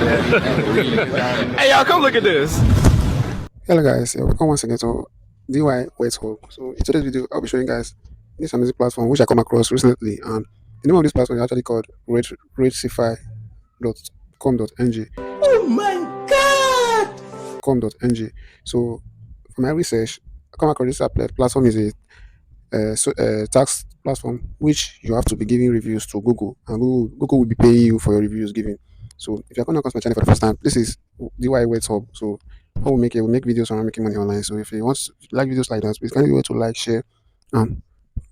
Hey, y'all, come look at this. Hello guys, welcome once again to DIY Withdrawal. So in today's video, I'll be showing you guys this amazing platform which I come across recently, and the name of this platform is actually called Rexify.com.ng. Oh my God! .com.ng. So for my research, I come across this platform is a tax platform which you have to be giving reviews to Google, and Google will be paying you for your reviews given. So if you're coming across my channel for the first time, this is DIY Web Hub. So how we make videos around making money online. So if you want if you like videos like that, please kindly go to like, share, and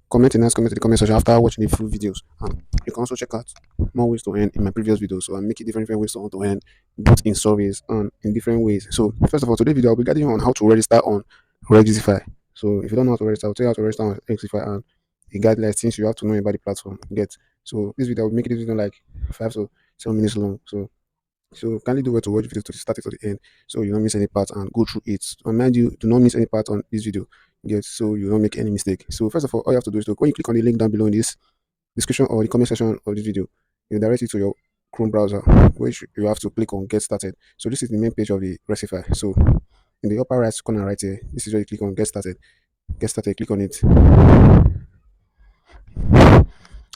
comment a nice comment in the comment section after watching the full videos. And you can also check out more ways to earn in my previous videos. So I make it different ways to earn both in surveys and in different ways. So first of all, today's video I'll be guiding you on how to register on Rexify. So if you don't know how to register, I'll tell you how to register on Rexify, and the guidelines things you have to know about the platform. Get so this video will make this video like 5 to 7 minutes long. So kindly do well to watch the video to the start to the end, so you don't miss any part and go through it. And mind you, do not miss any part on this video. Get so you don't make any mistake. So first of all you have to do is to when you click on the link down below in this description or the comment section of this video, you direct you to your Chrome browser, which you have to click on Get Started. So this is the main page of the Recify. So in the upper right corner right here, this is where you click on Get Started. Get Started, click on it.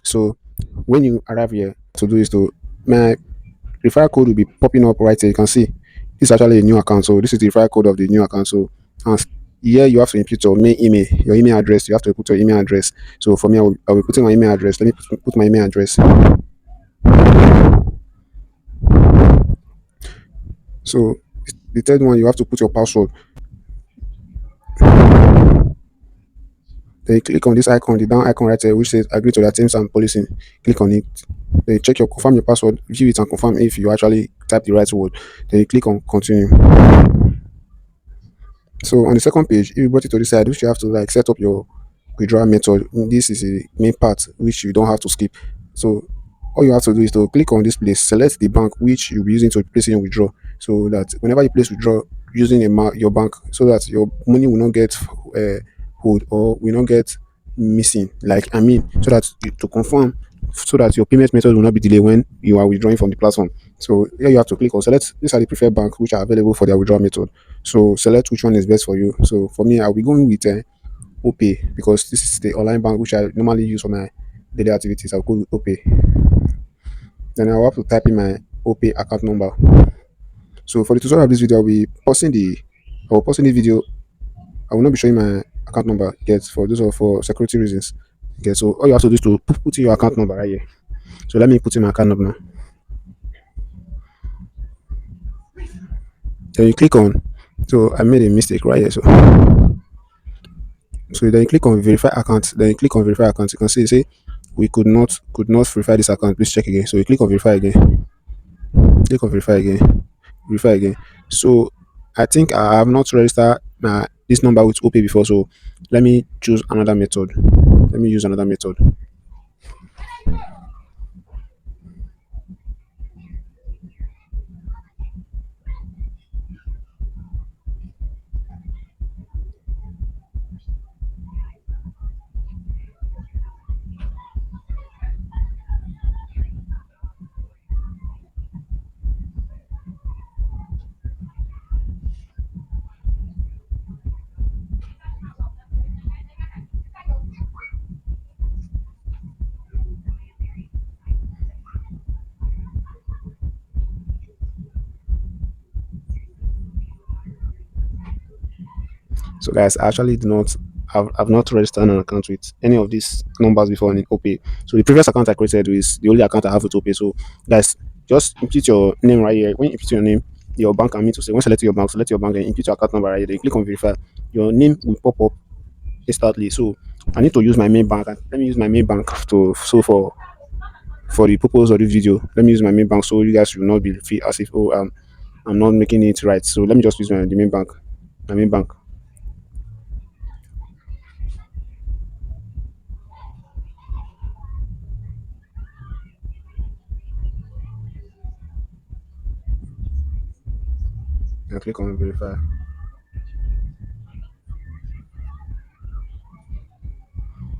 So when you arrive here, to do is to my referral code will be popping up right here. You can see this is actually a new account. So this is the referral code of the new account. So and here you have to input your main email, your email address. You have to put your email address. So for me, I will be putting my email address. Let me put my email address. So the third one, you have to put your password. Then you click on this icon, the down icon right here, which says agree to the terms and policy. Click on it. Then you confirm your password, view it and confirm if you actually type the right word. Then you click on continue. So on the second page, if you brought it to this side, which you have to like set up your withdrawal method. This is the main part which you don't have to skip. So all you have to do is to click on this place, select the bank which you'll be using to place in your withdraw. So that whenever you place withdraw using your bank, so that your money will not get hold or will not get missing. Like I mean, so that to confirm, so that your payment method will not be delayed when you are withdrawing from the platform. So here you have to click on select. These are the preferred bank which are available for their withdrawal method. So select which one is best for you. So for me, I'll be going with OPay, because this is the online bank which I normally use for my daily activities. I'll go with OPay. Then I'll have to type in my OPay account number. So for the tutorial of this video, I will pausing the video. I will not be showing my account number yet for those or for security reasons. Okay, so all you have to do is to put in your account number right here. So let me put in my account number. Then you click on. So I made a mistake right here. So then you click on verify account. Then you click on verify account. You can see say we could not verify this account. Please check again. So you click on verify again. Click on verify again. Verify again. So I think I have not registered this number with OPay before. So let me choose another method. Let me use another method. So guys, I actually do not I've not registered an account with any of these numbers before in OPay. So the previous account I created is the only account I have with OPay. So guys, just input your name right here. When you input your name, your bank, I mean to say when select your bank and input your account number right here. Then you click on verify. Your name will pop up instantly. So I need to use my main bank. Let me use my main bank to for the purpose of this video. Let me use my main bank so you guys will not be feel as if I'm not making it right. So let me just use the main bank. My main bank. And click on verify.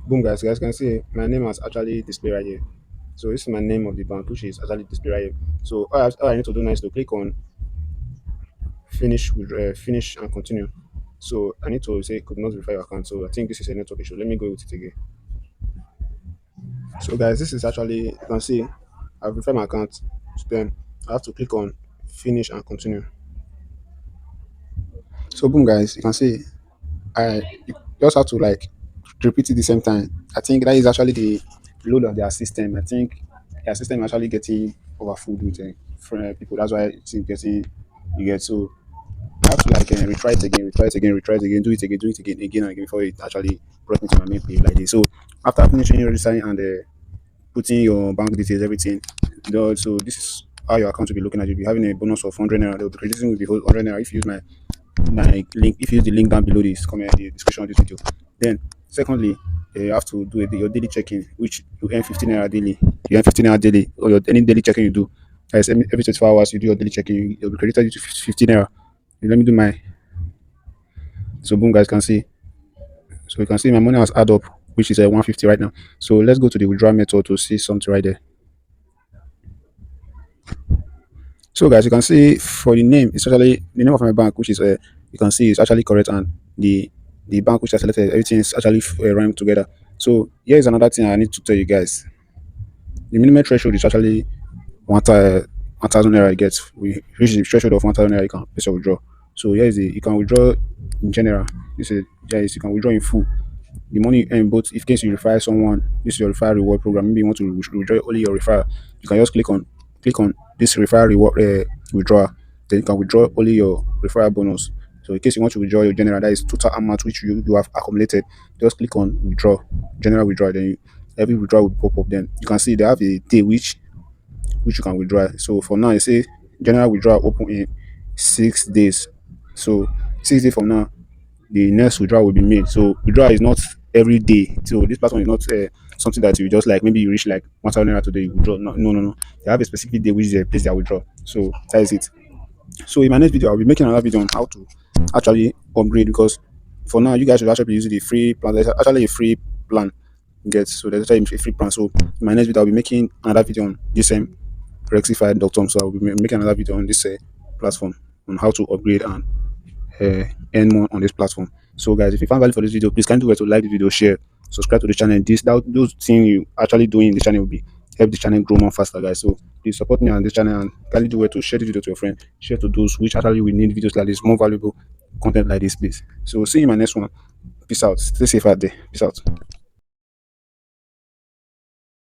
Boom, guys can see my name has actually displayed right here. So this is my name of the bank, which is actually displayed right here. So all I need to do now is to click on finish and continue. So I need to say could not verify your account. So I think this is a network issue. Let me go with it again. So guys, this is actually, you can see I've verified my account. Then I have to click on finish and continue. So boom guys, you can see I you just have to like repeat it the same time. I think that is actually the load of their system. I think their system is actually getting overfilled with people. That's why it's getting you get so I have to like retry it again, do it again and again before it actually brought me to my main page like this. So after finishing registering and putting your bank details, everything, so this is how your account will be looking at. You'll be having a bonus of 100 naira. They'll be crediting with the whole 100 naira if you use my link. If you use the link down below this comment, the description of this video. Then secondly, you have to do your daily checking, which you earn 15 naira daily. You earn 15 naira daily, or any daily checking you do. As every 24 hours you do your daily checking, you'll be credited you to 15 naira. Let me do my so boom guys can see. So you can see my money has add up, which is 150 right now. So let's go to the withdrawal method to see something right there. So guys, you can see for the name, it's actually the name of my bank, which is you can see it's actually correct, and the bank which I selected, everything is actually rhymed together. So here is another thing I need to tell you guys. The minimum threshold is actually 1,000 naira. You get we reach the threshold of 1,000 naira, you can place your withdraw. So here is the you can withdraw in general. This is yes, you can withdraw in full. The money you earn both if case you refer someone, this is your referral reward program. Maybe you want to withdraw only your referral, you can just click on this referral reward withdrawal. Then you can withdraw only your referral bonus. So in case you want to withdraw your general, that is total amount which you have accumulated, just click on withdraw, general withdrawal. Then every withdrawal will pop up. Then you can see they have a day which you can withdraw. So for now, I say general withdrawal open in 6 days. So 6 days from now, the next withdrawal will be made. So withdrawal is not every day. So this platform is not something that you just like maybe you reach like 1,000 naira today, you withdraw. No, no, no, no. They have a specific day which they place their withdraw. So that is it. So in my next video, I'll be making another video on how to actually upgrade because for now you guys should actually be using the free plan. There's actually a free plan. Get so there's actually a free plan. So in my next video, I'll be making another video on this same Rexify.com. So I'll be making another video on this platform on how to upgrade and earn more on this platform. So guys, if you found value for this video, please kindly do to like the video, share, subscribe to the channel. Those things you actually doing in the channel will be help the channel grow more faster, guys. So please support me on this channel and kindly do to share the video to your friend, share to those which actually will need videos like this, more valuable content like this, please. So see you in my next one. Peace out. Stay safe out there. Peace out.